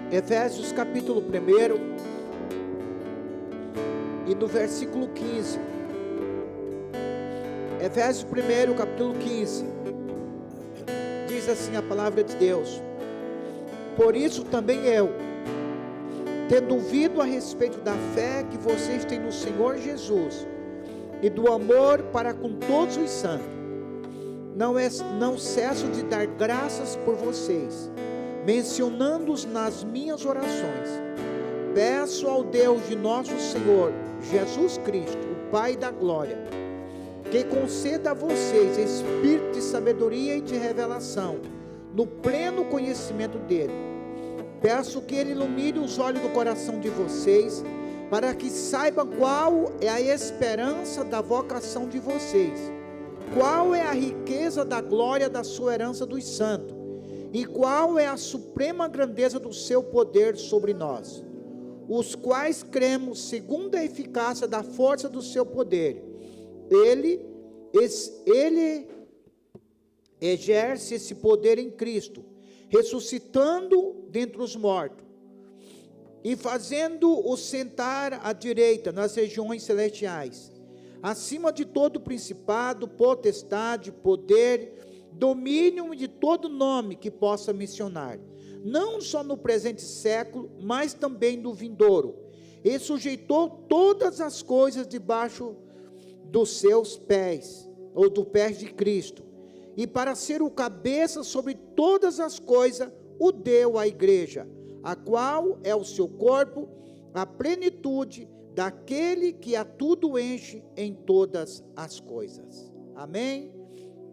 Efésios capítulo 1 e no versículo 15. Efésios 1, capítulo 15. Diz assim a palavra de Deus: por isso também eu, tendo ouvido a respeito da fé que vocês têm no Senhor Jesus e do amor para com todos os santos, não cesso de dar graças por vocês, mencionando-os nas minhas orações. Peço ao Deus de nosso Senhor Jesus Cristo, o Pai da glória, que conceda a vocês espírito de sabedoria e de revelação, no pleno conhecimento dele. Peço que ele ilumine os olhos do coração de vocês, para que saibam qual é a esperança da vocação de vocês, qual é a riqueza da glória da sua herança dos santos, e qual é a suprema grandeza do seu poder sobre nós, os quais cremos segundo a eficácia da força do seu poder. Ele exerce esse poder em Cristo, ressuscitando dentre os mortos e fazendo-o sentar à direita nas regiões celestiais, acima de todo principado, potestade, poder, domínio e de todo nome que possa mencionar, não só no presente século, mas também no vindouro, e sujeitou todas as coisas debaixo dos seus pés, ou dos pés de Cristo, e para ser o cabeça sobre todas as coisas, o deu à igreja, a qual é o seu corpo, a plenitude daquele que a tudo enche em todas as coisas. Amém?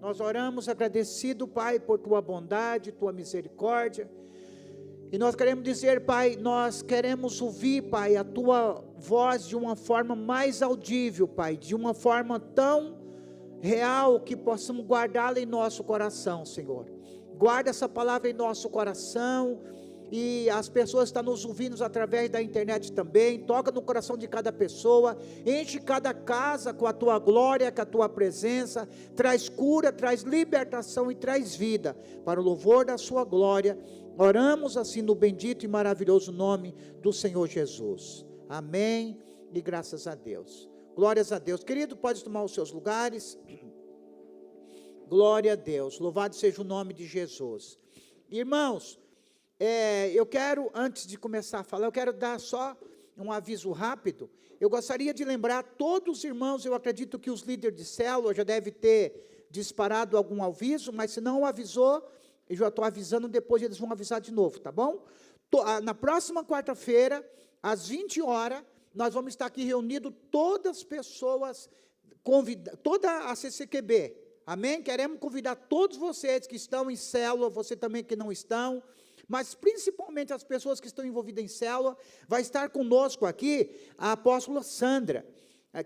Nós oramos agradecido, Pai, por tua bondade, tua misericórdia, e nós queremos dizer, Pai, nós queremos ouvir, Pai, a tua voz de uma forma mais audível, Pai, de uma forma tão real que possamos guardá-la em nosso coração, Senhor. Guarda essa palavra em nosso coração, e as pessoas estão nos ouvindo através da internet também. Toca no coração de cada pessoa, enche cada casa com a tua glória, com a tua presença, traz cura, traz libertação e traz vida, para o louvor da sua glória. Oramos assim no bendito e maravilhoso nome do Senhor Jesus. Amém e graças a Deus. Glórias a Deus. Querido, pode tomar os seus lugares. Glória a Deus, louvado seja o nome de Jesus. Irmãos, eu quero, antes de começar a falar, eu quero dar só um aviso rápido. Eu gostaria de lembrar todos os irmãos, eu acredito que os líderes de célula já devem ter disparado algum aviso, mas se não avisou, eu já estou avisando, depois eles vão avisar de novo, tá bom? Na próxima quarta-feira, às 20 horas, nós vamos estar aqui reunidos, todas as pessoas, toda a CCQB, amém? Queremos convidar todos vocês que estão em célula, você também que não estão, mas principalmente as pessoas que estão envolvidas em célula. Vai estar conosco aqui a apóstola Sandra.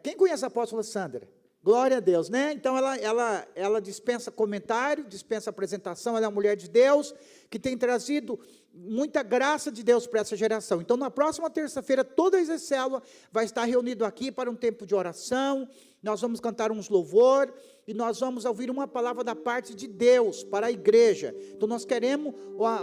Quem conhece a apóstola Sandra? Glória a Deus, né? Então ela dispensa comentário, dispensa apresentação. Ela é uma mulher de Deus que tem trazido muita graça de Deus para essa geração. Então na próxima terça-feira todas as células vai estar reunido aqui para um tempo de oração. Nós vamos cantar uns louvor e nós vamos ouvir uma palavra da parte de Deus para a igreja. Então nós queremos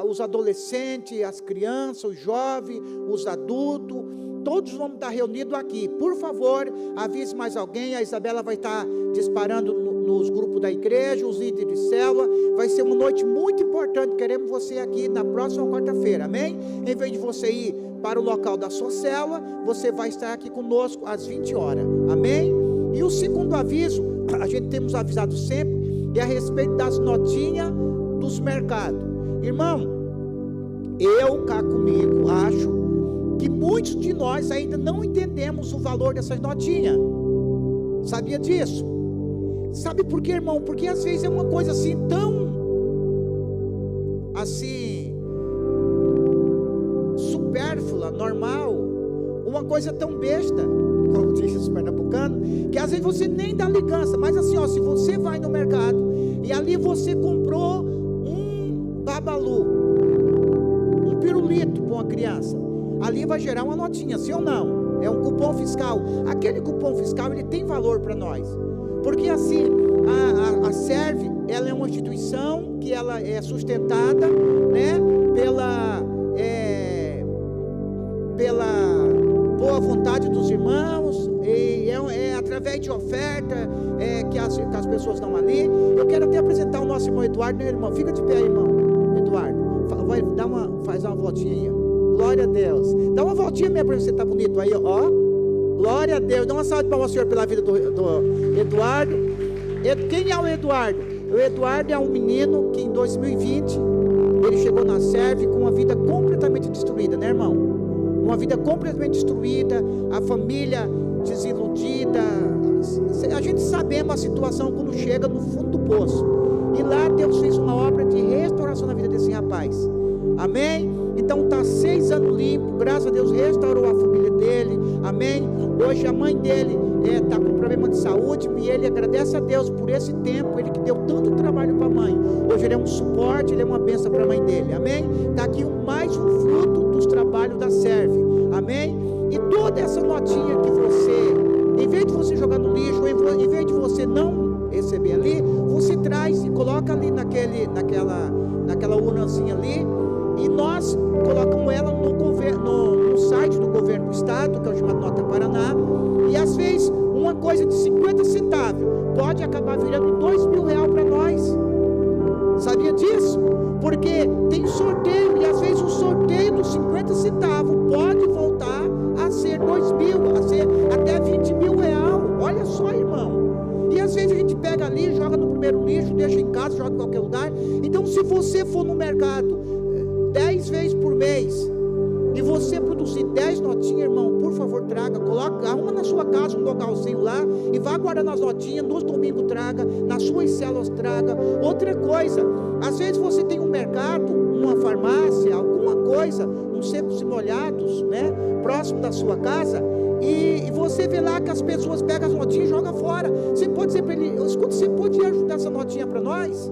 os adolescentes, as crianças, os jovens, os adultos, todos vão estar reunidos aqui. Por favor, avise mais alguém. A Isabela vai estar disparando nos grupos da igreja, os líderes de célula. Vai ser uma noite muito importante. Queremos você aqui na próxima quarta-feira, amém? Em vez de você ir para o local da sua célula, você vai estar aqui conosco às 20 horas, amém? E o segundo aviso, a gente temos avisado sempre, é a respeito das notinhas dos mercados. Irmão, eu cá comigo acho que muitos de nós ainda não entendemos o valor dessas notinhas. Sabia disso? Sabe por quê, irmão? Porque às vezes é uma coisa assim tão assim supérflua, normal, uma coisa tão besta, como dizem os pernambucanos, que às vezes você nem dá ligança. Mas assim, ó, se você vai no mercado e ali você comprou um babalu, um pirulito para uma criança, ali vai gerar uma notinha, sim ou não? É um cupom fiscal. Aquele cupom fiscal, ele tem valor para nós, porque assim, a Serve, ela é uma instituição que ela é sustentada, né, através de oferta que as pessoas dão ali. Eu quero até apresentar o nosso irmão Eduardo, né, irmão? Fica de pé, irmão Eduardo. Faz uma voltinha aí, ó. Glória a Deus. Dá uma voltinha mesmo para você estar bonito aí, ó. Glória a Deus. Dá uma salva de palmas ao Senhor pela vida do Eduardo. Quem é o Eduardo? O Eduardo é um menino que em 2020 ele chegou na Serve com uma vida completamente destruída, né, irmão? Uma vida completamente destruída, a família desiludida. A gente sabemos a situação quando chega no fundo do poço. E lá Deus fez uma obra de restauração na vida desse rapaz. Amém? Então está 6 anos limpo, graças a Deus restaurou a família dele. Amém? Hoje a mãe dele está com problema de saúde e ele agradece a Deus por esse tempo, ele que deu tanto trabalho para a mãe. Hoje ele é um suporte, ele é uma bênção para a mãe dele. Amém? Está aqui mais um fruto dos trabalhos da Serve. Amém? E toda essa notinha que você, em vez de você jogar no lixo, em vez de você não receber ali, você traz e coloca ali naquela urnazinha ali, e nós colocamos ela no site do governo do estado, que é o chamado Nota Paraná, e às vezes uma coisa de 50 centavos pode acabar virando R$2.000 para nós. Sabia disso? Porque tem sorteio, e às vezes o sorteio dos 50 centavos pode voltar a ser 2.000, a ser até R$20.000. Olha só, irmão. E às vezes a gente pega ali, joga no primeiro lixo, deixa em casa, joga em qualquer lugar. Então, se você for no mercado 10 vezes por mês e você produzir 10 notinhas, irmão, por favor, traga, arruma na sua casa um localzinho lá e vá guardando as notinhas. Nos domingos traga, nas suas células traga. Outra coisa, às vezes você tem um mercado, uma farmácia, alguma coisa, uns secos e molhados, né, próximo da sua casa, e você vê lá que as pessoas pegam as notinhas e jogam fora. Você pode dizer para ele: escuta, você pode ajudar essa notinha para nós?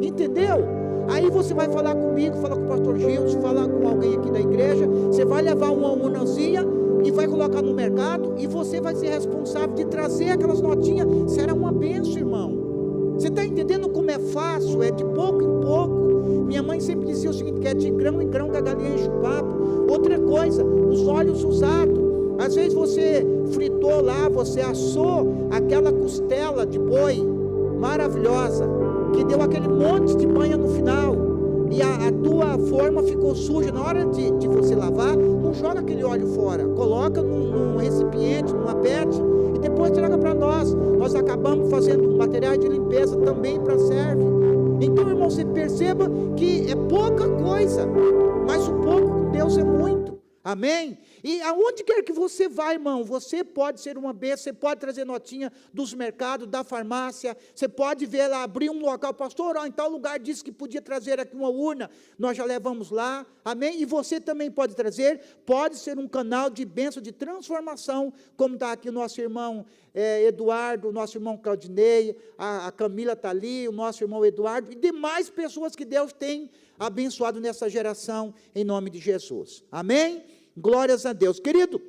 Entendeu? Aí você vai falar comigo, falar com o pastor Gilson, falar com alguém aqui da igreja, você vai levar uma urnazinha e vai colocar no mercado, e você vai ser responsável de trazer aquelas notinhas. Será uma bênção, irmão. Você está entendendo como é fácil? É de pouco em pouco. Minha mãe sempre dizia o seguinte, que é de grão em grão que a galinha enche o papo. Outra coisa, os óleos usados. Às vezes você fritou lá, você assou aquela costela de boi maravilhosa, que deu aquele monte de banha no final, e a tua forma ficou suja. Na hora de você lavar, não joga aquele óleo fora, coloca num recipiente, numa pet, e depois traga para nós. Nós acabamos fazendo materiais de limpeza também para Serve. Então, irmão, você perceba que é pouca coisa, mas o pouco com Deus é muito. Amém? E aonde quer que você vá, irmão, você pode ser uma bênção. Você pode trazer notinha dos mercados, da farmácia. Você pode ver lá, abrir um local. Pastor, em tal lugar disse que podia trazer aqui uma urna, nós já levamos lá. Amém? E você também pode trazer. Pode ser um canal de bênção, de transformação, como está aqui o nosso irmão Eduardo, o nosso irmão Claudinei, a Camila está ali, o nosso irmão Eduardo, e demais pessoas que Deus tem abençoado nessa geração, em nome de Jesus. Amém? Glórias a Deus. Querido,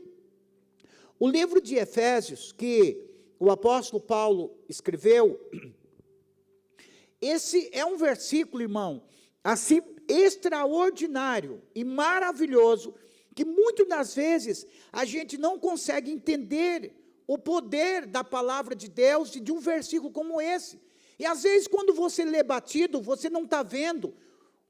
o livro de Efésios, que o apóstolo Paulo escreveu, esse é um versículo, irmão, assim, extraordinário e maravilhoso, que muitas das vezes a gente não consegue entender o poder da palavra de Deus e de um versículo como esse. E às vezes quando você lê batido, você não está vendo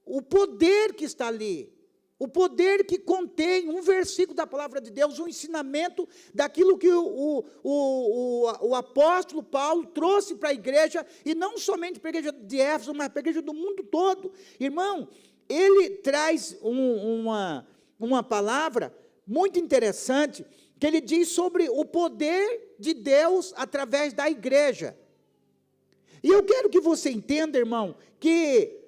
o poder que está ali, o poder que contém um versículo da palavra de Deus, um ensinamento daquilo que o apóstolo Paulo trouxe para a igreja, e não somente para a igreja de Éfeso, mas para a igreja do mundo todo. Irmão, ele traz uma palavra muito interessante, que ele diz sobre o poder de Deus através da igreja. E eu quero que você entenda, irmão, que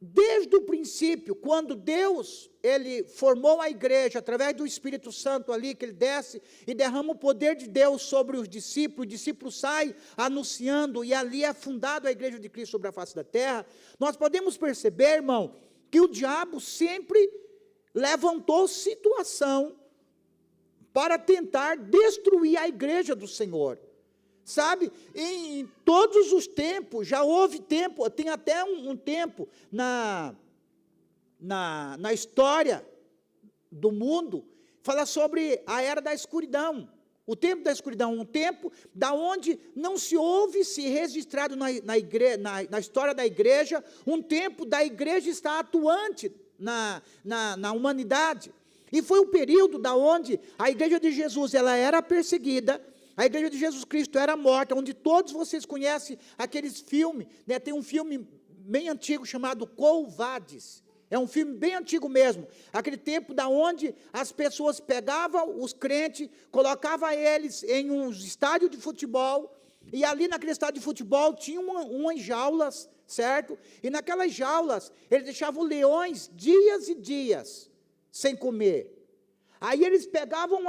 desde o princípio, quando Deus, ele formou a igreja, através do Espírito Santo ali, que ele desce e derrama o poder de Deus sobre os discípulos, o discípulo sai anunciando, e ali é fundado a igreja de Cristo sobre a face da terra, nós podemos perceber, irmão, que o diabo sempre levantou situação para tentar destruir a igreja do Senhor. Sabe, em todos os tempos, já houve tempo, tem até um tempo na história do mundo, fala sobre a era da escuridão, O tempo da escuridão, um tempo da onde não se ouve se registrado na história da igreja, um tempo da igreja estar atuante na humanidade. E foi um período da onde a igreja de Jesus ela era perseguida, a igreja de Jesus Cristo era morta, onde todos vocês conhecem aqueles filmes, né? Tem um filme bem antigo chamado Quo Vadis. É um filme bem antigo mesmo, aquele tempo da onde as pessoas pegavam os crentes, colocavam eles em um estádio de futebol, e ali naquele estádio de futebol tinha umas jaulas, certo? E naquelas jaulas, eles deixavam leões dias e dias sem comer. Aí eles pegavam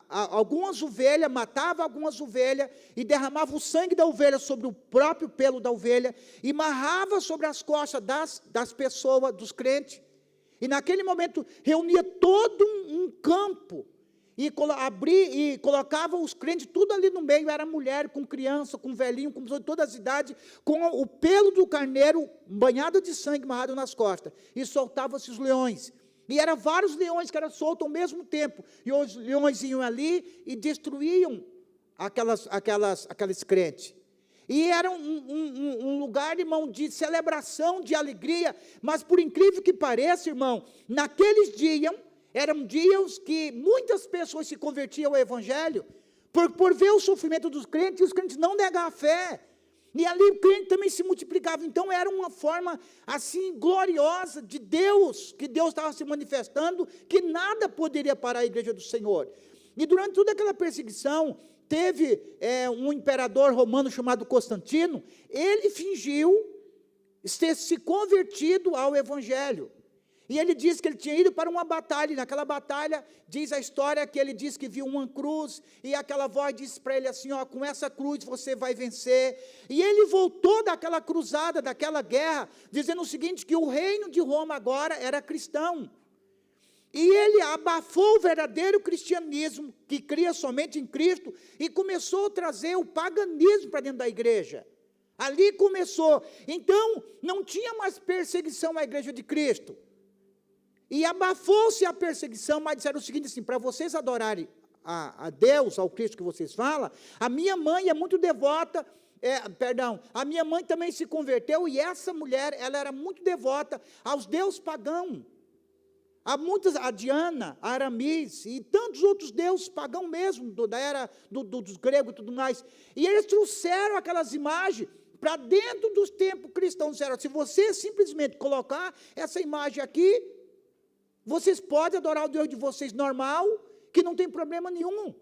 algumas ovelhas, matavam algumas ovelhas e derramavam o sangue da ovelha sobre o próprio pelo da ovelha e amarrava sobre as costas das pessoas, dos crentes. E naquele momento reunia todo um campo e colocava os crentes tudo ali no meio, era mulher, com criança, com velhinho, com todas as idades, com o pelo do carneiro banhado de sangue amarrado nas costas. E soltavam-se os leões. E eram vários leões que eram soltos ao mesmo tempo. E os leões iam ali e destruíam aqueles crentes. E era um lugar, irmão, de celebração, de alegria. Mas por incrível que pareça, irmão, naqueles dias, eram dias que muitas pessoas se convertiam ao Evangelho, por ver o sofrimento dos crentes, e os crentes não negavam a fé. E ali o crente também se multiplicava. Então era uma forma assim gloriosa de Deus, que Deus estava se manifestando, que nada poderia parar a igreja do Senhor. E durante toda aquela perseguição, teve um imperador romano chamado Constantino, ele fingiu ter se convertido ao Evangelho. E ele disse que ele tinha ido para uma batalha, e naquela batalha, diz a história que ele disse que viu uma cruz, e aquela voz disse para ele assim, ó, com essa cruz você vai vencer. E ele voltou daquela cruzada, daquela guerra, dizendo o seguinte, que o reino de Roma agora era cristão. E ele abafou o verdadeiro cristianismo, que cria somente em Cristo, e começou a trazer o paganismo para dentro da igreja. Ali começou. Então, não tinha mais perseguição à igreja de Cristo. E abafou-se a perseguição, mas disseram o seguinte, assim, para vocês adorarem a Deus, ao Cristo que vocês falam, a minha mãe é muito devota, a minha mãe também se converteu, e essa mulher, ela era muito devota aos deuses pagãos. Há muitas, a Diana, a Aramis, e tantos outros deuses pagãos mesmo, da era dos gregos e tudo mais. E eles trouxeram aquelas imagens para dentro dos templos cristãos, disseram, se você simplesmente colocar essa imagem aqui, vocês podem adorar o Deus de vocês normal, que não tem problema nenhum.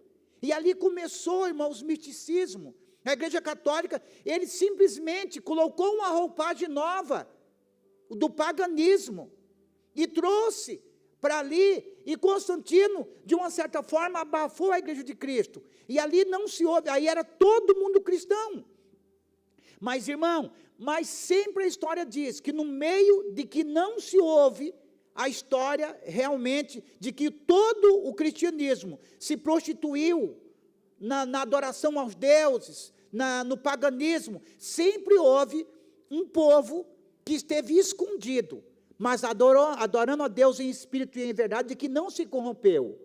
E ali começou, irmãos, o misticismo. A igreja católica, ele simplesmente colocou uma roupagem nova, do paganismo, e trouxe para ali, e Constantino, de uma certa forma, abafou a igreja de Cristo. E ali não se ouve, aí era todo mundo cristão. Mas, irmão, sempre a história diz que no meio de que não se ouve, a história realmente de que todo o cristianismo se prostituiu na adoração aos deuses, no paganismo, sempre houve um povo que esteve escondido, mas adorando a Deus em espírito e em verdade, de que não se corrompeu.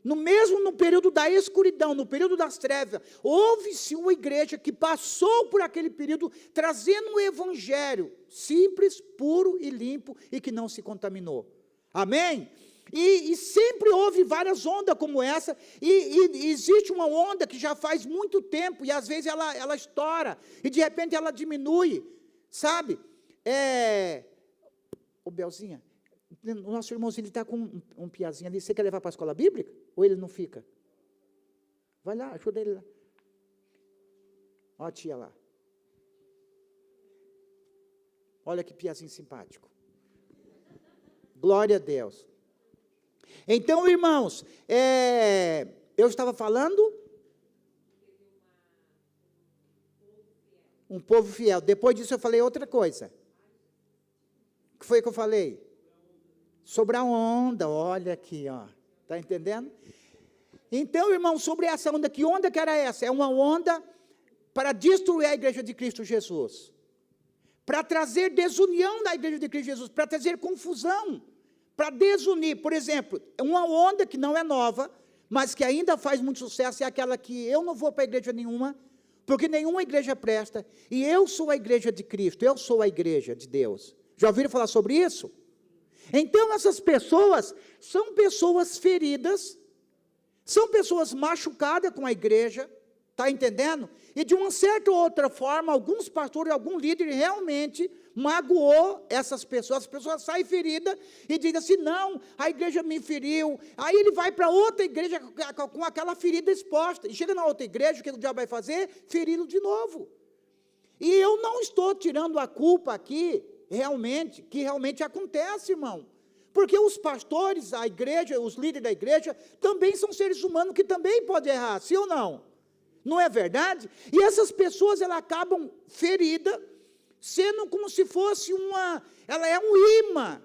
No período da escuridão, no período das trevas, houve-se uma igreja que passou por aquele período, trazendo um evangelho simples, puro e limpo, e que não se contaminou. Amém? E sempre houve várias ondas como essa, e existe uma onda que já faz muito tempo, e às vezes ela estoura, e de repente ela diminui, sabe? Ô Belzinha, o nosso irmãozinho, ele está com um piazinho ali, você quer levar para a escola bíblica? Ou ele não fica? Vai lá, ajuda ele lá. Ó a tia lá. Olha que piazinho simpático. Glória a Deus. Então, irmãos, eu estava falando? Um povo fiel. Depois disso eu falei outra coisa. O que foi que eu falei? Sobre a onda, olha aqui, ó. Está entendendo? Então, irmão, sobre essa onda, que onda que era essa? É uma onda para destruir a igreja de Cristo Jesus. Para trazer desunião da igreja de Cristo Jesus, para trazer confusão, para desunir. Por exemplo, uma onda que não é nova, mas que ainda faz muito sucesso, é aquela que eu não vou para igreja nenhuma, porque nenhuma igreja presta, e eu sou a igreja de Cristo, eu sou a igreja de Deus. Já ouviram falar sobre isso? Então essas pessoas são pessoas feridas, são pessoas machucadas com a igreja, está entendendo? E de uma certa ou outra forma, alguns pastores, algum líder realmente magoou essas pessoas, as pessoas saem feridas e dizem assim, não, a igreja me feriu, aí ele vai para outra igreja com aquela ferida exposta, e chega na outra igreja, o que o diabo vai fazer? Feri-lo de novo. E eu não estou tirando a culpa aqui, que realmente acontece, irmão, porque os pastores, a igreja, os líderes da igreja, também são seres humanos que também podem errar, sim ou não? Não é verdade? E essas pessoas, elas acabam feridas, sendo como se fosse ela é um imã,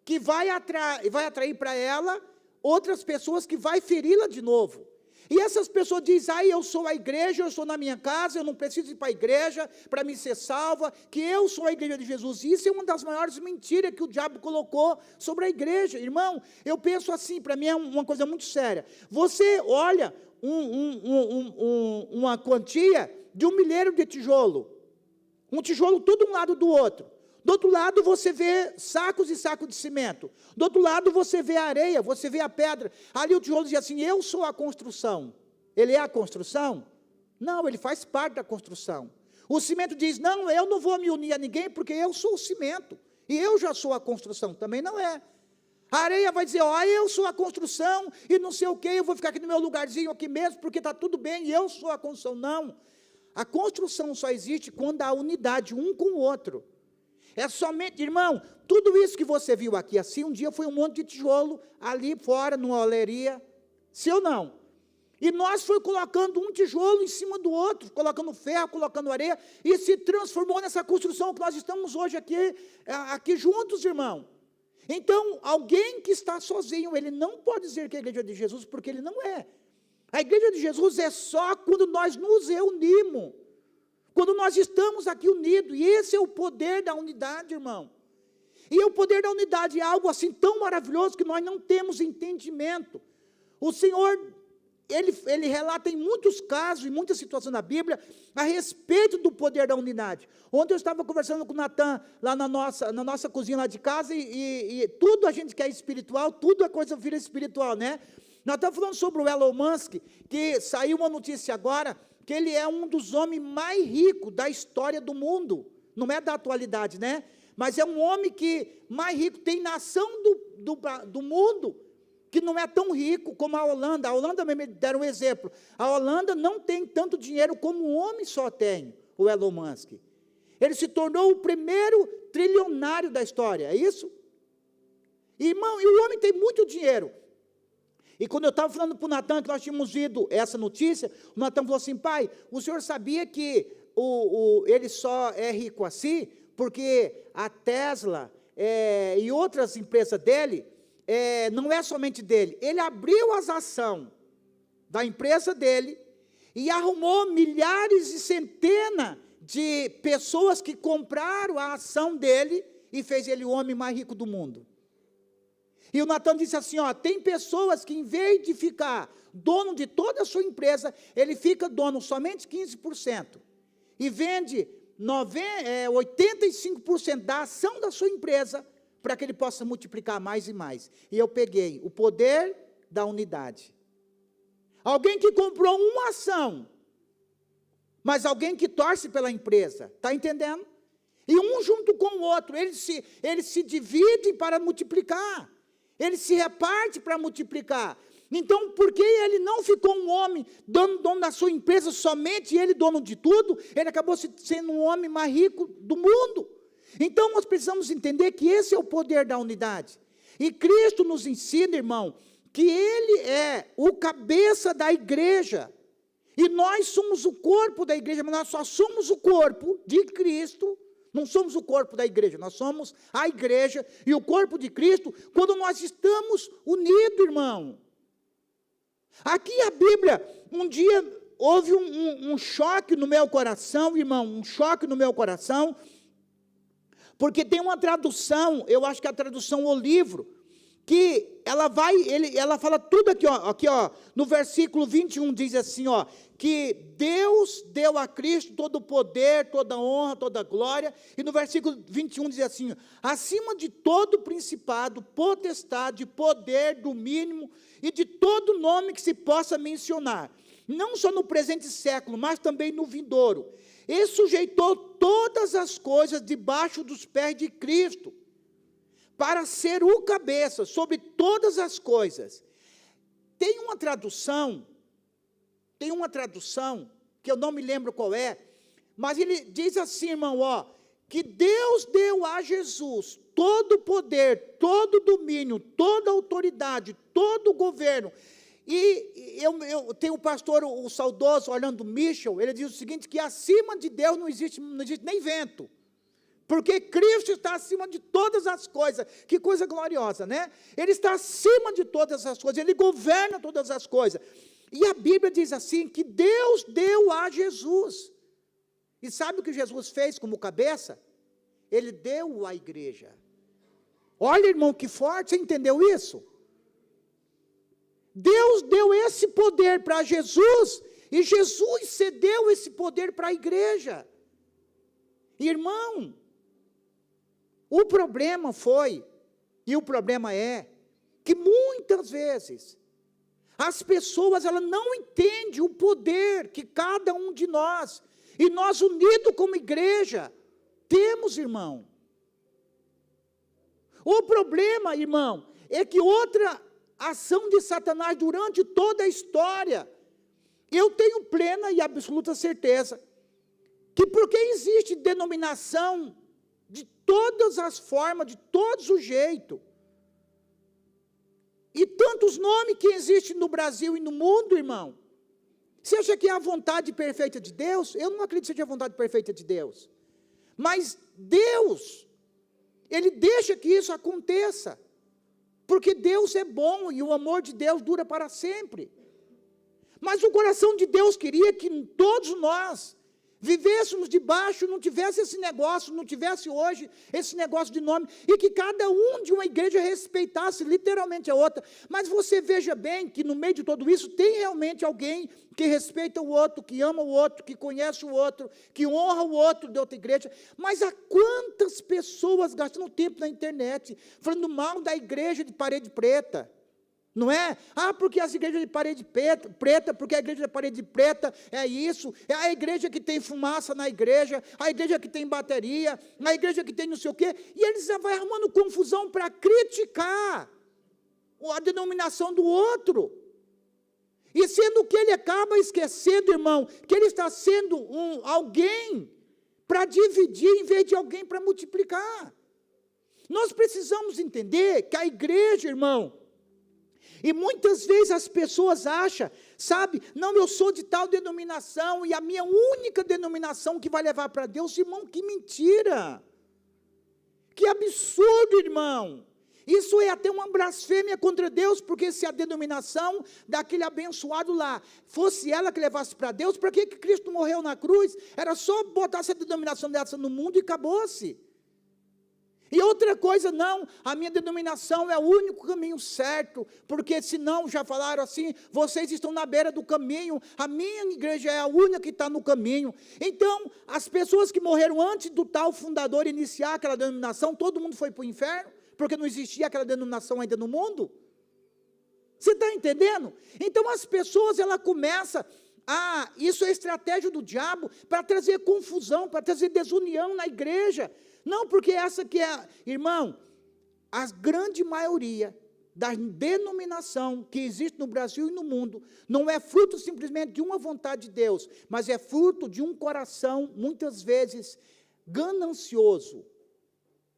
que vai atrair para ela outras pessoas que vai feri-la de novo. E essas pessoas dizem, eu sou a igreja, eu estou na minha casa, eu não preciso ir para a igreja para me ser salva, que eu sou a igreja de Jesus. Isso é uma das maiores mentiras que o diabo colocou sobre a igreja. Irmão, eu penso assim, para mim é uma coisa muito séria. Você olha uma quantia de 1 milheiro de tijolo, um tijolo todo um lado do outro. Do outro lado você vê sacos e sacos de cimento. Do outro lado você vê a areia, você vê a pedra. Ali o tijolo diz assim, eu sou a construção. Ele é a construção? Não, ele faz parte da construção. O cimento diz, não, eu não vou me unir a ninguém porque eu sou o cimento. E eu já sou a construção. Também não é. A areia vai dizer, eu sou a construção e não sei o que, eu vou ficar aqui no meu lugarzinho aqui mesmo porque está tudo bem e eu sou a construção. Não. A construção só existe quando há unidade um com o outro. É somente, irmão, tudo isso que você viu aqui assim, um dia foi um monte de tijolo ali fora, numa oleria, sim ou não? E nós foi colocando um tijolo em cima do outro, colocando ferro, colocando areia, e se transformou nessa construção que nós estamos hoje aqui juntos, irmão. Então, alguém que está sozinho, ele não pode dizer que é a igreja de Jesus, porque ele não é. A igreja de Jesus é só quando nós nos reunimos. Quando nós estamos aqui unidos, e esse é o poder da unidade, irmão. E o poder da unidade é algo assim tão maravilhoso que nós não temos entendimento. O Senhor, Ele relata em muitos casos, em muitas situações na Bíblia, a respeito do poder da unidade. Ontem eu estava conversando com o Natan, lá na nossa cozinha lá de casa, e tudo a gente quer espiritual, tudo a coisa vira espiritual, né? Nós estamos falando sobre o Elon Musk, que saiu uma notícia agora, que ele é um dos homens mais ricos da história do mundo, não é da atualidade, né? Mas é um homem que mais rico, tem nação do mundo, que não é tão rico como a Holanda. A Holanda mesmo deram um exemplo, a Holanda não tem tanto dinheiro como um homem só tem, o Elon Musk. Ele se tornou o primeiro trilionário da história, é isso? Irmão, e o homem tem muito dinheiro. E quando eu estava falando para o Natan, que nós tínhamos lido essa notícia, o Natan falou assim, pai, o senhor sabia que ele só é rico assim, porque a Tesla e outras empresas dele, não é somente dele, ele abriu as ações da empresa dele, e arrumou milhares e centenas de pessoas que compraram a ação dele, e fez ele o homem mais rico do mundo. E o Natan disse assim, tem pessoas que em vez de ficar dono de toda a sua empresa, ele fica dono somente 15%, e vende 85% da ação da sua empresa, para que ele possa multiplicar mais e mais. E eu peguei o poder da unidade. Alguém que comprou uma ação, mas alguém que torce pela empresa, está entendendo? E um junto com o outro, eles se dividem para multiplicar. Ele se reparte para multiplicar. Então, por que ele não ficou um homem dono da sua empresa somente, e ele dono de tudo? Ele acabou sendo um homem mais rico do mundo. Então, nós precisamos entender que esse é o poder da unidade. E Cristo nos ensina, irmão, que Ele é o cabeça da igreja. E nós somos o corpo da igreja, mas nós só somos o corpo de Cristo. Não somos o corpo da igreja, nós somos a igreja e o corpo de Cristo quando nós estamos unidos, irmão. Aqui a Bíblia, um dia houve um choque no meu coração, irmão, um choque no meu coração, porque tem uma tradução, eu acho que é a tradução O Livro, que ela fala tudo aqui, ó, no versículo 21 diz assim, ó, que Deus deu a Cristo todo o poder, toda a honra, toda a glória, e no versículo 21 diz assim, acima de todo principado, potestade, poder, domínio, e de todo nome que se possa mencionar, não só no presente século, mas também no vindouro, e sujeitou todas as coisas debaixo dos pés de Cristo, para ser o cabeça sobre todas as coisas. Tem uma tradução, que eu não me lembro qual é, mas ele diz assim, irmão, ó, que Deus deu a Jesus todo o poder, todo o domínio, toda a autoridade, todo o governo. E eu tenho o pastor, o saudoso Orlando Michel, ele diz o seguinte, que acima de Deus não existe nem vento. Porque Cristo está acima de todas as coisas. Que coisa gloriosa, né? Ele está acima de todas as coisas. Ele governa todas as coisas. E a Bíblia diz assim, que Deus deu a Jesus. E sabe o que Jesus fez como cabeça? Ele deu à igreja. Olha, irmão, que forte, você entendeu isso? Deus deu esse poder para Jesus, e Jesus cedeu esse poder para a igreja. Irmão, o problema foi, e o problema é, que muitas vezes, as pessoas elas não entendem o poder que cada um de nós, e nós unidos como igreja, temos, irmão. O problema, irmão, é que outra ação de Satanás durante toda a história, eu tenho plena e absoluta certeza, que porque existe denominação de todas as formas, de todos os jeitos, e tantos nomes que existem no Brasil e no mundo, irmão, você acha que é a vontade perfeita de Deus? Eu não acredito que seja a vontade perfeita de Deus, mas Deus, Ele deixa que isso aconteça, porque Deus é bom, e o amor de Deus dura para sempre, mas o coração de Deus queria que todos nós vivêssemos debaixo, não tivesse esse negócio, não tivesse hoje esse negócio de nome, e que cada um de uma igreja respeitasse literalmente a outra, mas você veja bem que no meio de tudo isso, tem realmente alguém que respeita o outro, que ama o outro, que conhece o outro, que honra o outro de outra igreja, mas há quantas pessoas gastando tempo na internet, falando mal da igreja de parede preta, não é? Porque as igrejas de parede preta, porque a igreja de parede preta é isso, é a igreja que tem fumaça na igreja, a igreja que tem bateria, a igreja que tem não sei o quê, e eles vão arrumando confusão para criticar a denominação do outro, e sendo que ele acaba esquecendo, irmão, que ele está sendo alguém para dividir, em vez de alguém para multiplicar. Nós precisamos entender que a igreja, irmão, e muitas vezes as pessoas acham, sabe, não, eu sou de tal denominação, e a minha única denominação que vai levar para Deus, irmão, que mentira, que absurdo, irmão, isso é até uma blasfêmia contra Deus, porque se a denominação daquele abençoado lá, fosse ela que levasse para Deus, para que Cristo morreu na cruz? Era só botar essa denominação dessa no mundo e acabou-se. E outra coisa, não, a minha denominação é o único caminho certo, porque senão, já falaram assim, vocês estão na beira do caminho, a minha igreja é a única que está no caminho. Então, as pessoas que morreram antes do tal fundador iniciar aquela denominação, todo mundo foi para o inferno, porque não existia aquela denominação ainda no mundo. Você está entendendo? Então, as pessoas, ela começam isso é estratégia do diabo, para trazer confusão, para trazer desunião na igreja. Não, porque essa que é, irmão, a grande maioria da denominação que existe no Brasil e no mundo, não é fruto simplesmente de uma vontade de Deus, mas é fruto de um coração, muitas vezes, ganancioso,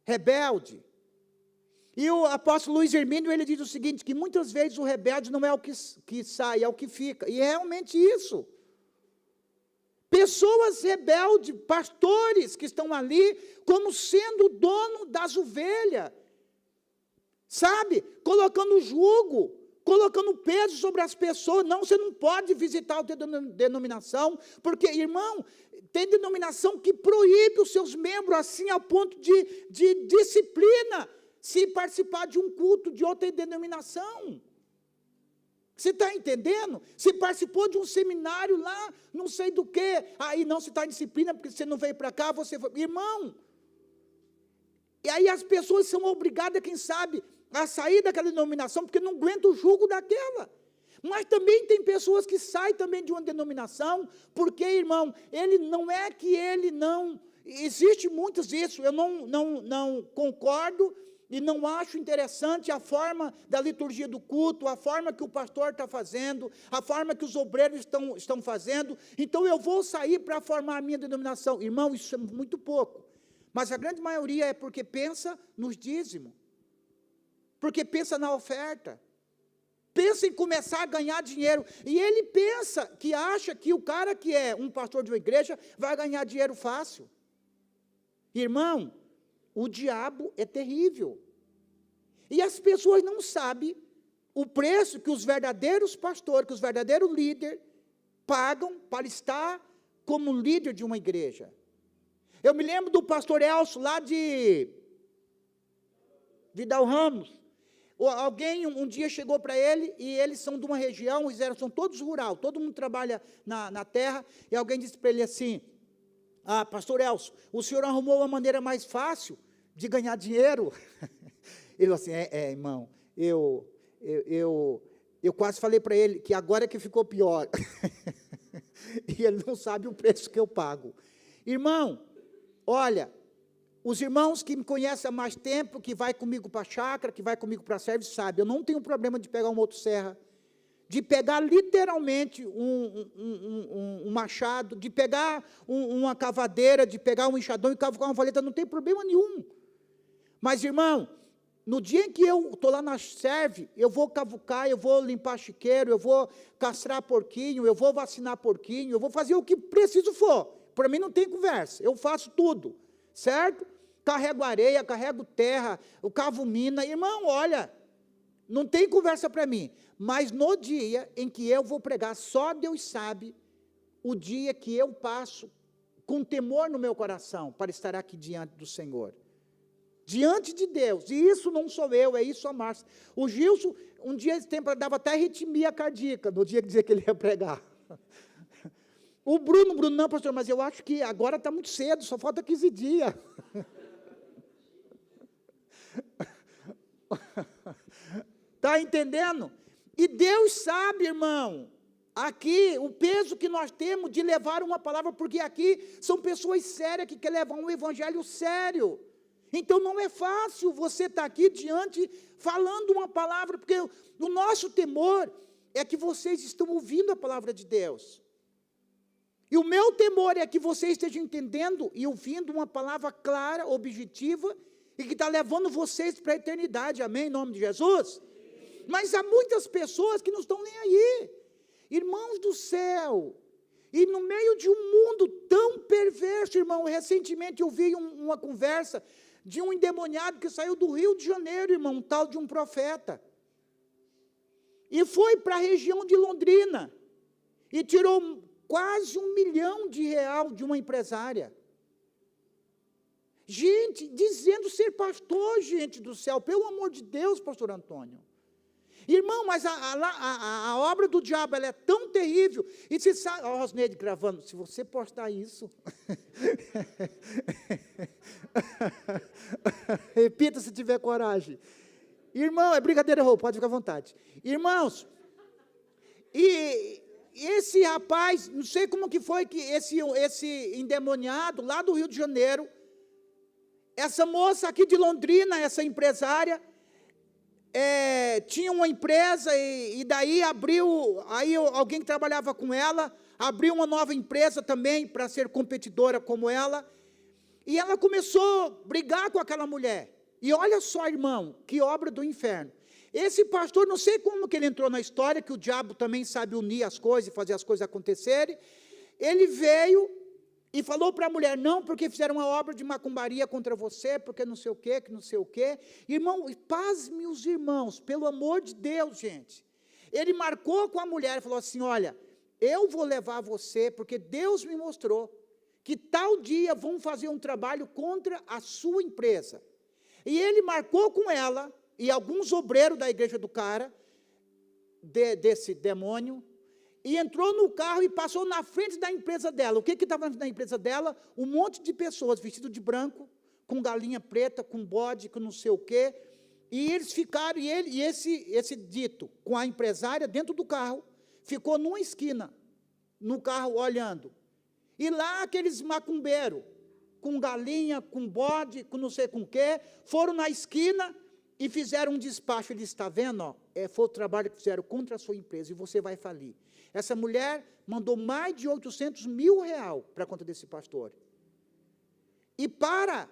rebelde. E o apóstolo Luiz Hermínio, ele diz o seguinte, que muitas vezes o rebelde não é o que sai, é o que fica, e é realmente isso. Pessoas rebeldes, pastores que estão ali, como sendo o dono das ovelhas, sabe, colocando jugo, colocando peso sobre as pessoas, não, você não pode visitar a denominação, porque, irmão, tem denominação que proíbe os seus membros, assim, ao ponto de disciplina, se participar de um culto de outra denominação. Você está entendendo? Você participou de um seminário lá, não sei do que, aí não, você está em disciplina, porque você não veio para cá, você foi. Irmão, e aí as pessoas são obrigadas, quem sabe, a sair daquela denominação, porque não aguenta o jugo daquela. Mas também tem pessoas que saem também de uma denominação, porque, irmão, ele não é que ele não... Existe muitos isso, eu não concordo e não acho interessante a forma da liturgia do culto, a forma que o pastor está fazendo, a forma que os obreiros estão fazendo, então eu vou sair para formar a minha denominação. Irmão, isso é muito pouco, mas a grande maioria é porque pensa nos dízimos, porque pensa na oferta, pensa em começar a ganhar dinheiro, e ele pensa, que acha que o cara que é um pastor de uma igreja vai ganhar dinheiro fácil. Irmão, o diabo é terrível, e as pessoas não sabem o preço que os verdadeiros pastores, que os verdadeiros líderes pagam para estar como líder de uma igreja. Eu me lembro do pastor Elcio, lá de Vidal Ramos. Alguém um dia chegou para ele, e eles são de uma região, são todos rural, todo mundo trabalha na terra, e alguém disse para ele assim: pastor Elcio, o senhor arrumou uma maneira mais fácil de ganhar dinheiro? Ele falou assim, irmão, eu quase falei para ele que agora é que ficou pior, e ele não sabe o preço que eu pago. Irmão, olha, os irmãos que me conhecem há mais tempo, que vai comigo para a chácara, que vai comigo para a serviço, sabem, eu não tenho problema de pegar uma motosserra, de pegar literalmente um machado, de pegar uma cavadeira, de pegar um enxadão e cavucar uma valeta, não tem problema nenhum. Mas, irmão, no dia em que eu estou lá na serve, eu vou cavucar, eu vou limpar chiqueiro, eu vou castrar porquinho, eu vou vacinar porquinho, eu vou fazer o que preciso for. Para mim não tem conversa, eu faço tudo, certo? Carrego areia, carrego terra, eu cavo mina. Irmão, olha, não tem conversa para mim. Mas no dia em que eu vou pregar, só Deus sabe o dia que eu passo com temor no meu coração para estar aqui diante do Senhor. Diante de Deus, e isso não sou eu, é isso a Márcia. O Gilson, um dia esse tempo, dava até arritmia cardíaca, no dia que dizia que ele ia pregar. O Bruno, não, pastor, mas eu acho que agora está muito cedo, só falta 15 dias. Está entendendo? E Deus sabe, irmão, aqui, o peso que nós temos de levar uma palavra, porque aqui são pessoas sérias que querem levar um evangelho sério. Então não é fácil você estar aqui diante, falando uma palavra, porque o nosso temor é que vocês estão ouvindo a palavra de Deus. E o meu temor é que vocês estejam entendendo e ouvindo uma palavra clara, objetiva, e que está levando vocês para a eternidade, amém, em nome de Jesus? Mas há muitas pessoas que não estão nem aí, irmãos do céu, e no meio de um mundo tão perverso, irmão, recentemente eu vi uma conversa de um endemoniado que saiu do Rio de Janeiro, irmão, um tal de um profeta, e foi para a região de Londrina, e tirou quase R$1 milhão de uma empresária. Gente, dizendo ser pastor, gente do céu, pelo amor de Deus, pastor Antônio. Irmão, mas a obra do diabo, ela é tão terrível, e você sabe, ó, Rosneide gravando, se você postar isso, repita se tiver coragem. Irmão, é brincadeira, pode ficar à vontade. Irmãos, e esse rapaz, não sei como que foi que esse endemoniado, lá do Rio de Janeiro, essa moça aqui de Londrina, essa empresária, tinha uma empresa, e daí abriu, aí alguém que trabalhava com ela, abriu uma nova empresa também, para ser competidora como ela, e ela começou a brigar com aquela mulher, e olha só, irmão, que obra do inferno. Esse pastor, não sei como que ele entrou na história, que o diabo também sabe unir as coisas e fazer as coisas acontecerem, ele veio e falou para a mulher, não, porque fizeram uma obra de macumbaria contra você, porque não sei o quê, que não sei o quê. Irmão, pasme os irmãos, pelo amor de Deus, gente. Ele marcou com a mulher e falou assim, olha, eu vou levar você, porque Deus me mostrou que tal dia vão fazer um trabalho contra a sua empresa. E ele marcou com ela e alguns obreiros da igreja do cara, desse demônio, e entrou no carro e passou na frente da empresa dela. O que estava na empresa dela? Um monte de pessoas vestidas de branco, com galinha preta, com bode, com não sei o quê. E eles ficaram, e esse dito, com a empresária dentro do carro, ficou numa esquina, no carro olhando. E lá aqueles macumbeiros, com galinha, com bode, com não sei com o quê, foram na esquina e fizeram um despacho. Ele está vendo, ó, foi o trabalho que fizeram contra a sua empresa e você vai falir. Essa mulher mandou mais de 800 mil reais para a conta desse pastor. E para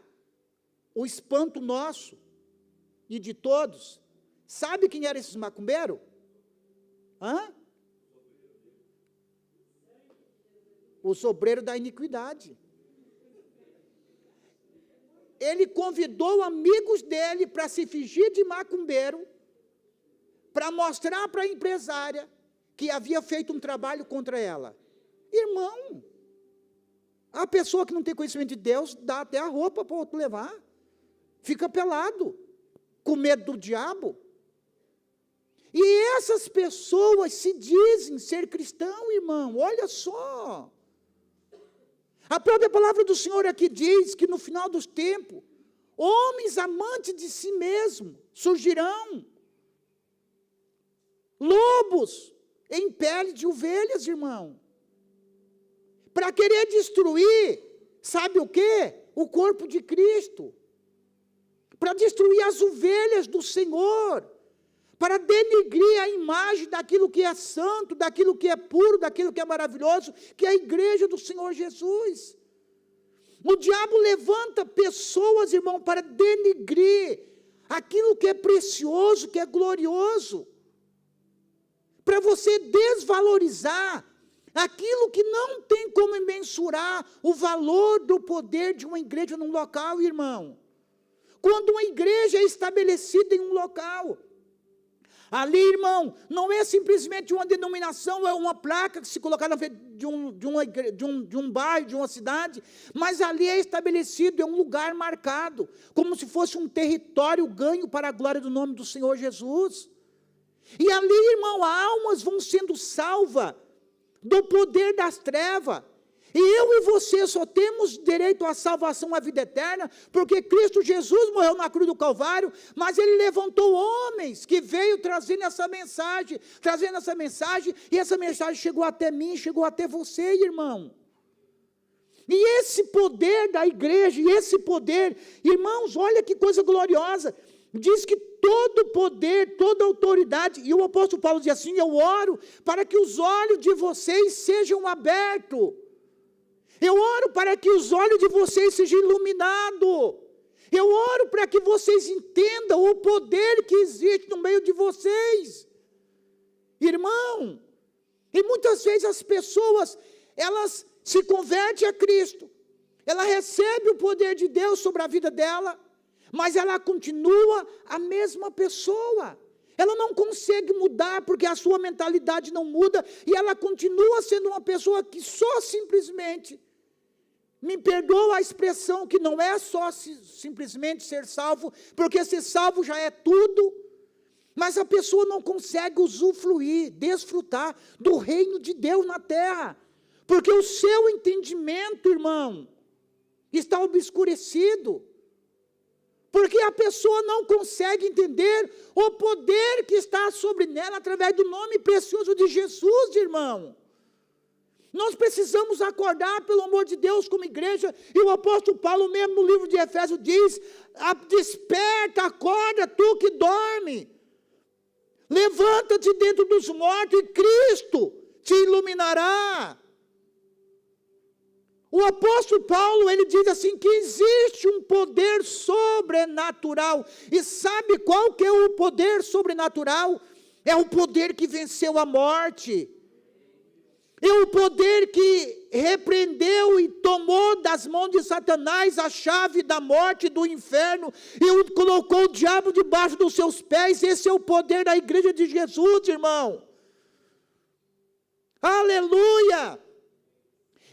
o espanto nosso e de todos, sabe quem eram esses macumbeiros? Os obreiros da iniquidade. Ele convidou amigos dele para se fingir de macumbeiro, para mostrar para a empresária que havia feito um trabalho contra ela. Irmão, a pessoa que não tem conhecimento de Deus, dá até a roupa para o outro levar, fica pelado, com medo do diabo. E essas pessoas se dizem ser cristão, irmão, olha só. A própria palavra do Senhor aqui diz que no final dos tempos, homens amantes de si mesmos surgirão, lobos em pele de ovelhas, irmão, para querer destruir, sabe o quê? O corpo de Cristo, para destruir as ovelhas do Senhor, para denigrir a imagem daquilo que é santo, daquilo que é puro, daquilo que é maravilhoso, que é a igreja do Senhor Jesus. O diabo levanta pessoas, irmão, para denigrir aquilo que é precioso, que é glorioso, para você desvalorizar aquilo que não tem como mensurar o valor do poder de uma igreja num local, irmão. Quando uma igreja é estabelecida em um local, ali, irmão, não é simplesmente uma denominação, é uma placa que se colocar na frente de um bairro, de uma cidade, mas ali é estabelecido, é um lugar marcado, como se fosse um território ganho para a glória do nome do Senhor Jesus. E ali, irmão, almas vão sendo salvas do poder das trevas. E eu e você só temos direito à salvação, à vida eterna, porque Cristo Jesus morreu na cruz do Calvário, mas Ele levantou homens que veio trazendo essa mensagem, e essa mensagem chegou até mim, chegou até você, irmão. E esse poder da igreja, e esse poder, irmãos, olha que coisa gloriosa, diz que todo poder, toda autoridade, e o apóstolo Paulo diz assim: eu oro para que os olhos de vocês sejam abertos. Eu oro para que os olhos de vocês sejam iluminados. Eu oro para que vocês entendam o poder que existe no meio de vocês. Irmão, e muitas vezes as pessoas, elas se convertem a Cristo, ela recebe o poder de Deus sobre a vida dela, mas ela continua a mesma pessoa. Ela não consegue mudar porque a sua mentalidade não muda, e ela continua sendo uma pessoa que só simplesmente, me perdoa a expressão, que não é só simplesmente ser salvo, porque ser salvo já é tudo, mas a pessoa não consegue usufruir, desfrutar do reino de Deus na terra, porque o seu entendimento, irmão, está obscurecido, porque a pessoa não consegue entender o poder que está sobre ela, através do nome precioso de Jesus, irmão. Nós precisamos acordar, pelo amor de Deus, como igreja, e o apóstolo Paulo mesmo no livro de Efésios diz: desperta, acorda, tu que dorme, levanta-te dentro dos mortos, e Cristo te iluminará. O apóstolo Paulo, ele diz assim, que existe um poder sobrenatural, e sabe qual que é o poder sobrenatural? É o poder que venceu a morte, é o poder que repreendeu e tomou das mãos de Satanás a chave da morte e do inferno, e colocou o diabo debaixo dos seus pés. Esse é o poder da igreja de Jesus, irmão. Aleluia!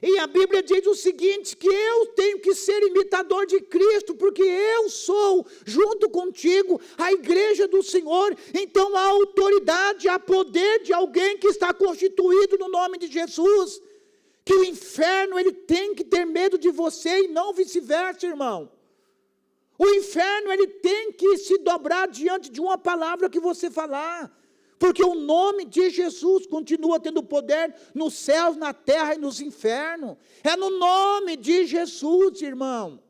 E a Bíblia diz o seguinte, que eu tenho que ser imitador de Cristo, porque eu sou, junto contigo, a igreja do Senhor. Então há autoridade, há poder de alguém que está constituído no nome de Jesus, que o inferno ele tem que ter medo de você e não vice-versa, irmão. O inferno ele tem que se dobrar diante de uma palavra que você falar. Porque o nome de Jesus continua tendo poder nos céus, na terra e nos infernos. É no nome de Jesus, irmão.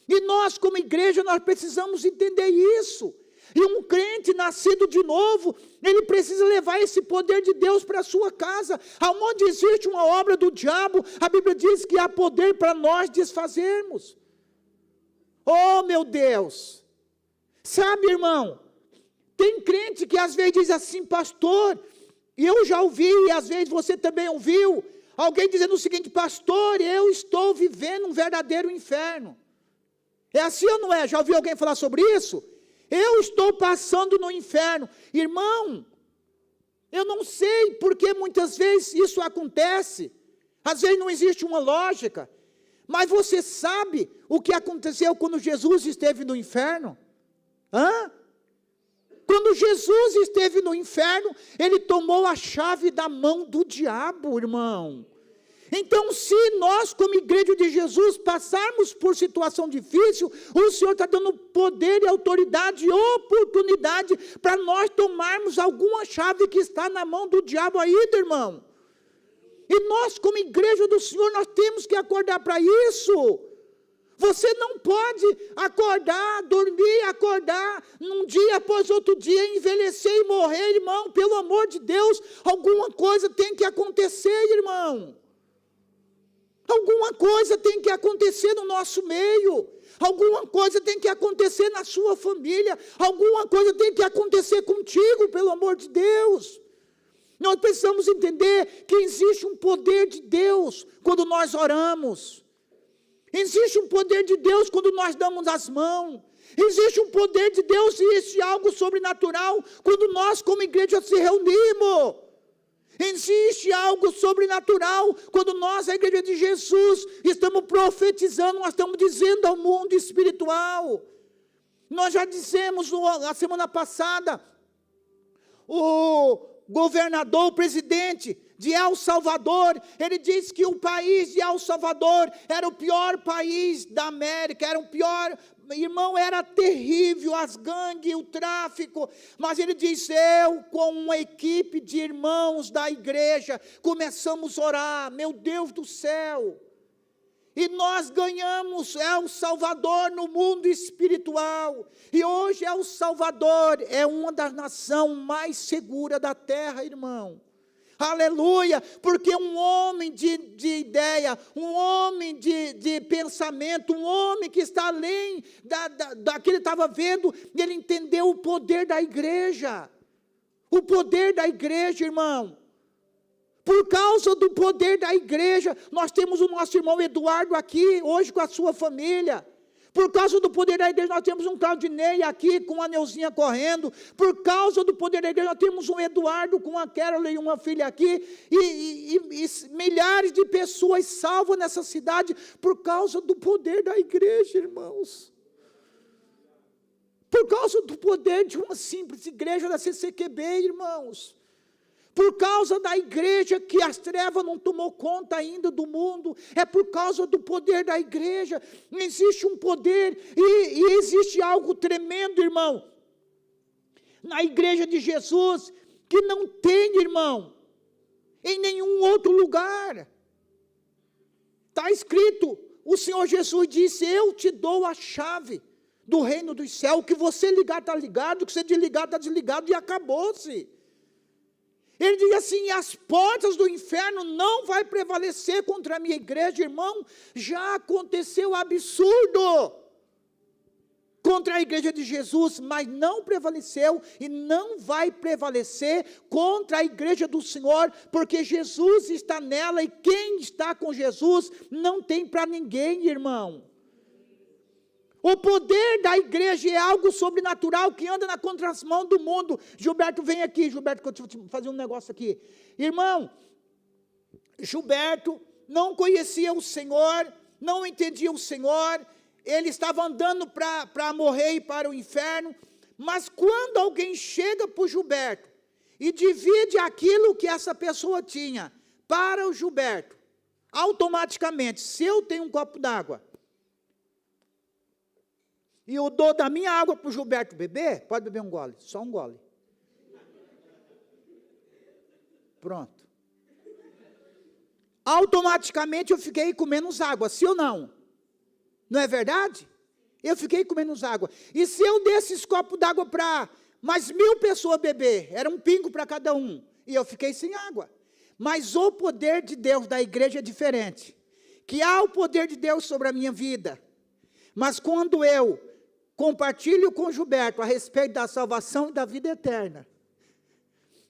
E nós, como igreja, nós precisamos entender isso. E um crente nascido de novo, ele precisa levar esse poder de Deus para a sua casa. Aonde existe uma obra do diabo, a Bíblia diz que há poder para nós desfazermos. Oh, meu Deus! Sabe, irmão? Tem crente que às vezes diz assim, pastor, e eu já ouvi, e às vezes você também ouviu, alguém dizendo o seguinte, pastor, eu estou vivendo um verdadeiro inferno. É assim ou não é? Já ouviu alguém falar sobre isso? Eu estou passando no inferno. Irmão, eu não sei porque muitas vezes isso acontece, às vezes não existe uma lógica, mas você sabe o que aconteceu quando Jesus esteve no inferno? Quando Jesus esteve no inferno, ele tomou a chave da mão do diabo, irmão. Então, se nós, como igreja de Jesus, passarmos por situação difícil, o Senhor está dando poder e autoridade e oportunidade para nós tomarmos alguma chave que está na mão do diabo ainda, irmão. E nós, como igreja do Senhor, nós temos que acordar para isso. Você não pode acordar, dormir, acordar, num dia após outro dia, envelhecer e morrer, irmão. Pelo amor de Deus, alguma coisa tem que acontecer, irmão. Alguma coisa tem que acontecer no nosso meio. Alguma coisa tem que acontecer na sua família. Alguma coisa tem que acontecer contigo, pelo amor de Deus. Nós precisamos entender que existe um poder de Deus quando nós oramos. Existe um poder de Deus quando nós damos as mãos. Existe um poder de Deus e existe algo sobrenatural quando nós como igreja se reunimos. Existe algo sobrenatural quando nós, a igreja de Jesus, estamos profetizando, nós estamos dizendo ao mundo espiritual. Nós já dissemos na semana passada, o governador, o presidente de El Salvador, ele disse que o país de El Salvador era o pior país da América, era o pior, irmão, era terrível, as gangues, o tráfico, mas ele disse, eu com uma equipe de irmãos da igreja, começamos a orar, meu Deus do céu, e nós ganhamos El Salvador no mundo espiritual, e hoje El Salvador é uma das nações mais seguras da terra, irmão. Aleluia, porque um homem de ideia, um homem de pensamento, um homem que está além daquilo que ele estava vendo, ele entendeu o poder da igreja. O poder da igreja, irmão. Por causa do poder da igreja, nós temos o nosso irmão Eduardo aqui, hoje com a sua família. Por causa do poder da igreja, nós temos um Claudinei aqui com a Neuzinha correndo. Por causa do poder da igreja, nós temos um Eduardo com a Carol e uma filha aqui. E milhares de pessoas salvas nessa cidade por causa do poder da igreja, irmãos. Por causa do poder de uma simples igreja da CCQB, irmãos. Por causa da igreja que as trevas não tomou conta ainda do mundo, é por causa do poder da igreja, existe um poder e existe algo tremendo, irmão, na igreja de Jesus, que não tem, irmão, em nenhum outro lugar. Está escrito, o Senhor Jesus disse, eu te dou a chave do reino dos céus, o que você ligar está ligado, o que você desligar está desligado e acabou-se. Ele diz assim, as portas do inferno não vai prevalecer contra a minha igreja, irmão, já aconteceu absurdo contra a igreja de Jesus, mas não prevaleceu e não vai prevalecer contra a igreja do Senhor, porque Jesus está nela e quem está com Jesus não tem para ninguém, irmão. O poder da igreja é algo sobrenatural que anda na contramão do mundo. Gilberto, vem aqui, Gilberto, que eu te fazer um negócio aqui. Irmão, Gilberto não conhecia o Senhor, não entendia o Senhor, ele estava andando para morrer e para o inferno. Mas quando alguém chega para o Gilberto e divide aquilo que essa pessoa tinha para o Gilberto, automaticamente, se eu tenho um copo d'água e eu dou da minha água para o Gilberto beber, pode beber um gole, só um gole. Pronto. Automaticamente eu fiquei com menos água, sim ou não? Não é verdade? Eu fiquei com menos água. E se eu desse esse copo d'água para mais 1000 pessoas beber, era um pingo para cada um, e eu fiquei sem água. Mas o poder de Deus da igreja é diferente. Que há o poder de Deus sobre a minha vida. Mas quando eu compartilho com o Gilberto a respeito da salvação e da vida eterna,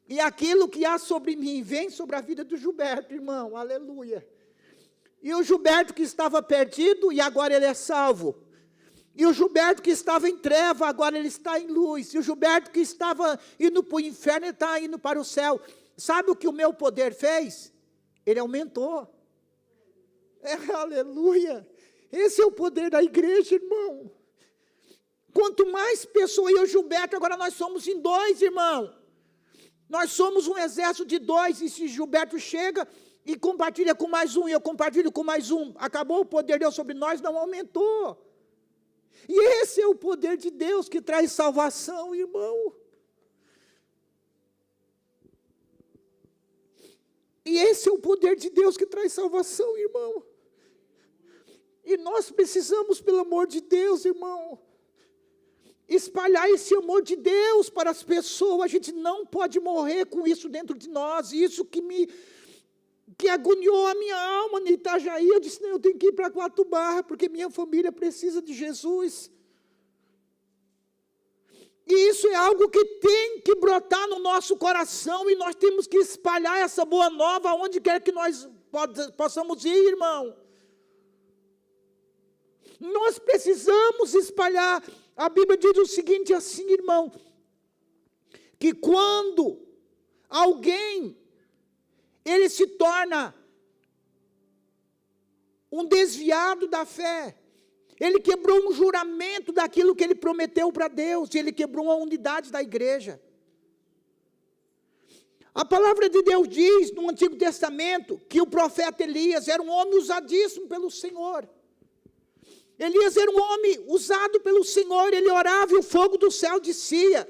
e aquilo que há sobre mim vem sobre a vida do Gilberto, irmão, aleluia. E o Gilberto que estava perdido, e agora ele é salvo. E o Gilberto que estava em treva, agora ele está em luz. E o Gilberto que estava indo para o inferno, ele está indo para o céu. Sabe o que o meu poder fez? Ele aumentou. Aleluia. Esse é o poder da igreja, irmão. Quanto mais pessoas, e o Gilberto, agora nós somos em 2, irmão. Nós somos um exército de 2, e se Gilberto chega e compartilha com mais um, e eu compartilho com mais um, acabou o poder de Deus sobre nós, não aumentou. E esse é o poder de Deus que traz salvação, irmão. E esse é o poder de Deus que traz salvação, irmão. E nós precisamos, pelo amor de Deus, irmão, espalhar esse amor de Deus para as pessoas. A gente não pode morrer com isso dentro de nós. Isso que agoniou a minha alma em Itajaí. Eu disse, não, eu tenho que ir para Quatro Barras, porque minha família precisa de Jesus. E isso é algo que tem que brotar no nosso coração, e nós temos que espalhar essa boa nova aonde quer que nós possamos ir, irmão. Nós precisamos espalhar. A Bíblia diz o seguinte assim, irmão, que quando alguém, ele se torna um desviado da fé, ele quebrou um juramento daquilo que ele prometeu para Deus, e ele quebrou a unidade da igreja. A palavra de Deus diz no Antigo Testamento que o profeta Elias era um homem usadíssimo pelo Senhor. Elias era um homem usado pelo Senhor, ele orava e o fogo do céu descia.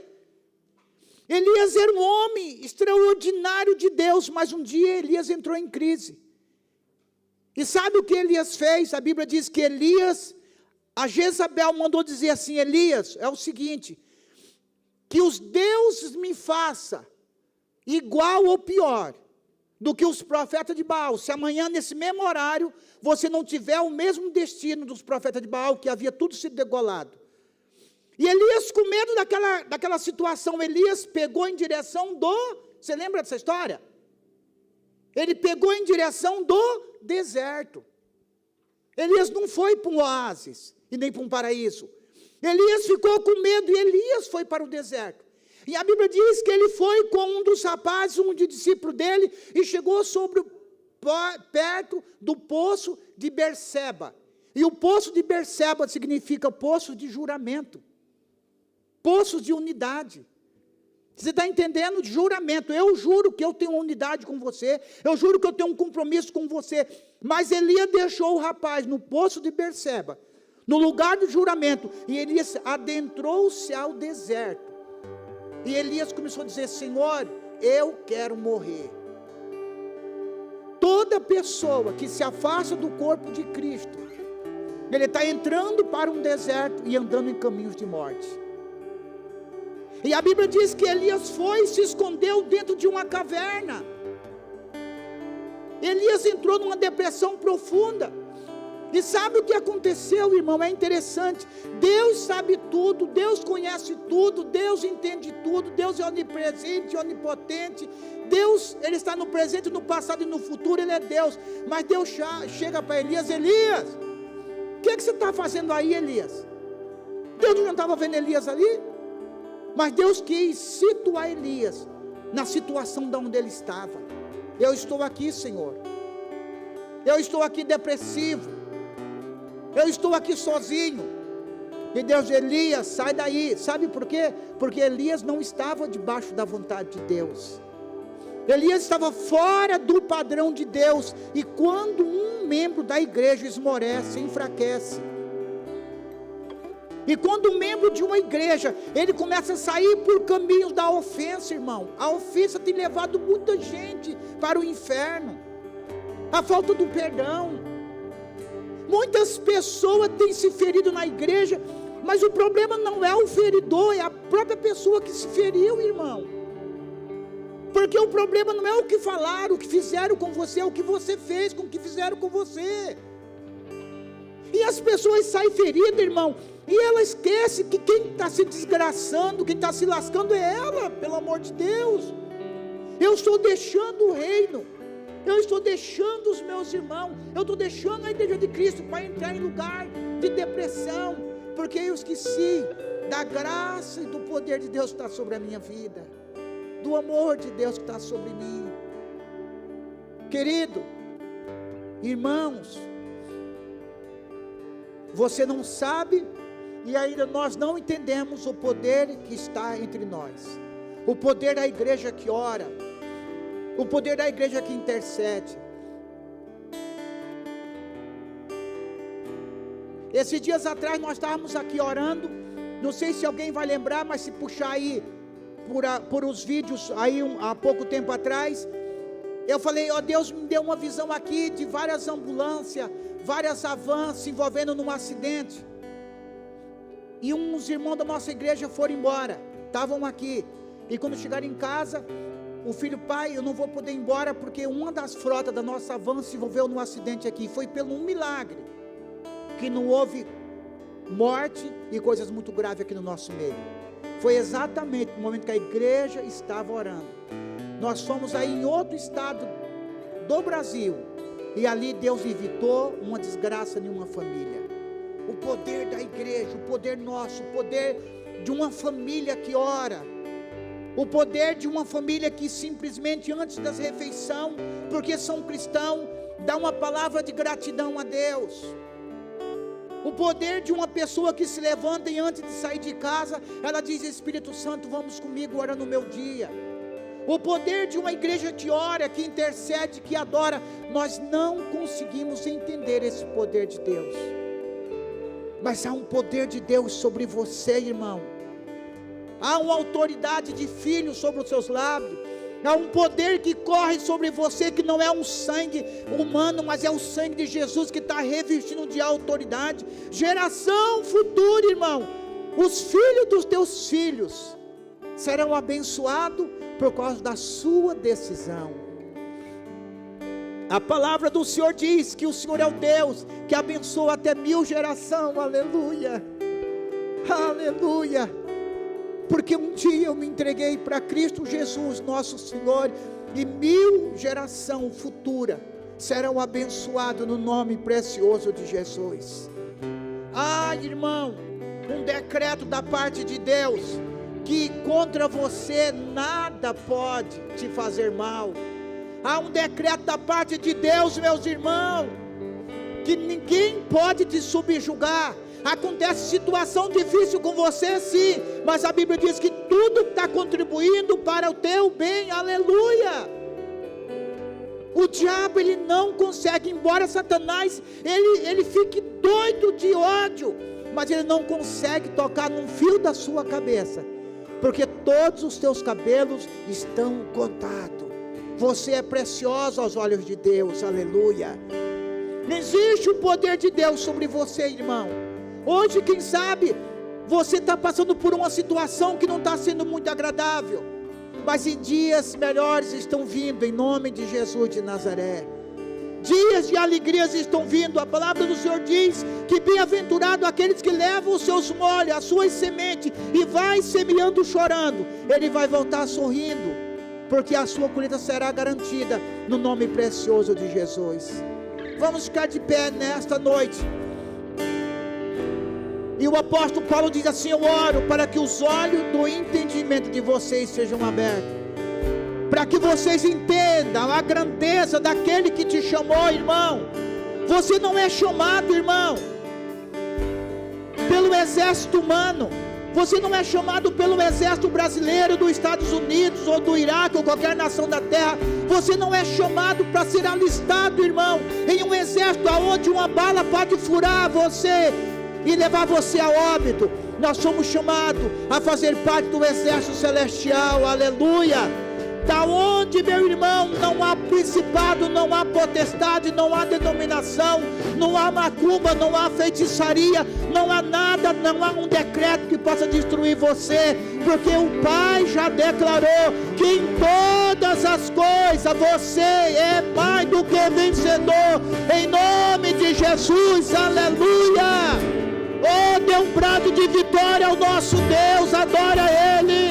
Elias era um homem extraordinário de Deus, mas um dia Elias entrou em crise. E sabe o que Elias fez? A Bíblia diz que Elias, a Jezabel mandou dizer assim, Elias, é o seguinte, que os deuses me façam igual ou pior do que os profetas de Baal, se amanhã nesse mesmo horário, você não tiver o mesmo destino dos profetas de Baal, que havia tudo sido degolado. E Elias, com medo daquela situação, Elias pegou em direção você lembra dessa história? Ele pegou em direção do deserto. Elias não foi para um oásis, e nem para um paraíso. Elias ficou com medo, e Elias foi para o deserto. E a Bíblia diz que ele foi com um dos rapazes, um de discípulo dele, e chegou perto do poço de Berseba. E o poço de Berseba significa poço de juramento, poço de unidade. Você está entendendo? Juramento. Eu juro que eu tenho unidade com você, eu juro que eu tenho um compromisso com você. Mas Elias deixou o rapaz no poço de Berseba, no lugar do juramento, e Elias adentrou-se ao deserto. E Elias começou a dizer, Senhor, eu quero morrer. Toda pessoa que se afasta do corpo de Cristo, ele está entrando para um deserto e andando em caminhos de morte. E a Bíblia diz que Elias foi e se escondeu dentro de uma caverna. Elias entrou numa depressão profunda. E sabe o que aconteceu, irmão? É interessante. Deus sabe tudo, Deus conhece tudo, Deus entende tudo, Deus é onipresente, onipotente. Deus, Ele está no presente, no passado e no futuro, Ele é Deus. Mas Deus chega para Elias, Elias, o que você está fazendo aí, Elias? Deus não estava vendo Elias ali? Mas Deus quis situar Elias na situação de onde ele estava. Eu estou aqui, Senhor. eu estou aqui depressivo, eu estou aqui sozinho. E Deus, Elias, sai daí. Sabe por quê? Porque Elias não estava debaixo da vontade de Deus. Elias estava fora do padrão de Deus. E quando um membro da igreja esmorece, enfraquece, e quando um membro de uma igreja, ele começa a sair por caminhos da ofensa, irmão, a ofensa tem levado muita gente para o inferno, a falta do perdão. Muitas pessoas têm se ferido na igreja, mas o problema não é o feridor, é a própria pessoa que se feriu, irmão. Porque o problema não é o que falaram, o que fizeram com você, é o que você fez com o que fizeram com você. E as pessoas saem feridas, irmão, e ela esquece que quem está se desgraçando, quem está se lascando é ela, pelo amor de Deus. Eu estou deixando o reino, eu estou deixando os meus irmãos, eu estou deixando a igreja de Cristo para entrar em lugar de depressão, porque eu esqueci da graça e do poder de Deus que está sobre a minha vida, do amor de Deus que está sobre mim. Querido, irmãos, você não sabe, e ainda nós não entendemos o poder que está entre nós, o poder da igreja que ora, o poder da igreja que intercede. Esses dias atrás nós estávamos aqui orando, não sei se alguém vai lembrar, mas se puxar aí por os vídeos aí há pouco tempo atrás, eu falei, ó, Deus me deu uma visão aqui de várias ambulâncias, várias avanças envolvendo num acidente, e uns irmãos da nossa igreja foram embora, estavam aqui, e quando chegaram em casa, o filho, pai, eu não vou poder ir embora, porque uma das frotas da nossa van se envolveu num acidente aqui, foi pelo um milagre, que não houve morte e coisas muito graves aqui no nosso meio. Foi exatamente no momento que a igreja estava orando. Nós fomos aí em outro estado do Brasil, e ali Deus evitou uma desgraça em uma família. O poder da igreja, o poder nosso, o poder de uma família que ora, o poder de uma família que simplesmente antes das refeições, porque são cristãos, dá uma palavra de gratidão a Deus. O poder de uma pessoa que se levanta e antes de sair de casa, ela diz, Espírito Santo, vamos comigo, ora no meu dia. O poder de uma igreja que ora, que intercede, que adora. Nós não conseguimos entender esse poder de Deus, mas há um poder de Deus sobre você, irmão. Há uma autoridade de filho sobre os seus lábios. Há um poder que corre sobre você, que não é um sangue humano, mas é o sangue de Jesus que está revestindo de autoridade. Geração futura, irmão, os filhos dos teus filhos serão abençoados por causa da sua decisão. A palavra do Senhor diz que o Senhor é o Deus que abençoa até 1000 gerações, aleluia, aleluia. Porque um dia eu me entreguei para Cristo Jesus, nosso Senhor, e 1000 gerações futuras serão abençoadas no nome precioso de Jesus. Ah, irmão, um decreto da parte de Deus, que contra você nada pode te fazer mal. Há um decreto da parte de Deus, meus irmãos, que ninguém pode te subjugar. Acontece situação difícil com você, sim, mas a Bíblia diz que tudo está contribuindo para o teu bem, aleluia. O diabo, ele não consegue, embora Satanás, ele fique doido de ódio, mas ele não consegue tocar num fio da sua cabeça, porque todos os teus cabelos estão contados. Você é precioso aos olhos de Deus, aleluia. Existe o poder de Deus sobre você, irmão. Hoje, quem sabe, você está passando por uma situação que não está sendo muito agradável, mas em dias melhores estão vindo, em nome de Jesus de Nazaré. Dias de alegrias estão vindo. A palavra do Senhor diz que bem-aventurado aqueles que levam os seus molhos, as suas sementes, e vai semeando chorando. Ele vai voltar sorrindo, porque a sua colheita será garantida, no nome precioso de Jesus. Vamos ficar de pé nesta noite. E o apóstolo Paulo diz assim: eu oro para que os olhos do entendimento de vocês sejam abertos, para que vocês entendam a grandeza daquele que te chamou, irmão. Você não é chamado, irmão, pelo exército humano. Você não é chamado pelo exército brasileiro, dos Estados Unidos, ou do Iraque, ou qualquer nação da terra. Você não é chamado para ser alistado, irmão, em um exército onde uma bala pode furar você e levar você a óbito. Nós somos chamados a fazer parte do exército celestial, aleluia. Da onde, meu irmão, não há principado, não há potestade, não há denominação, não há macumba, não há feitiçaria, não há nada, não há um decreto que possa destruir você, porque o Pai já declarou que em todas as coisas você é mais do que vencedor, em nome de Jesus, aleluia. Oh, dê um brado de vitória ao nosso Deus, adora Ele.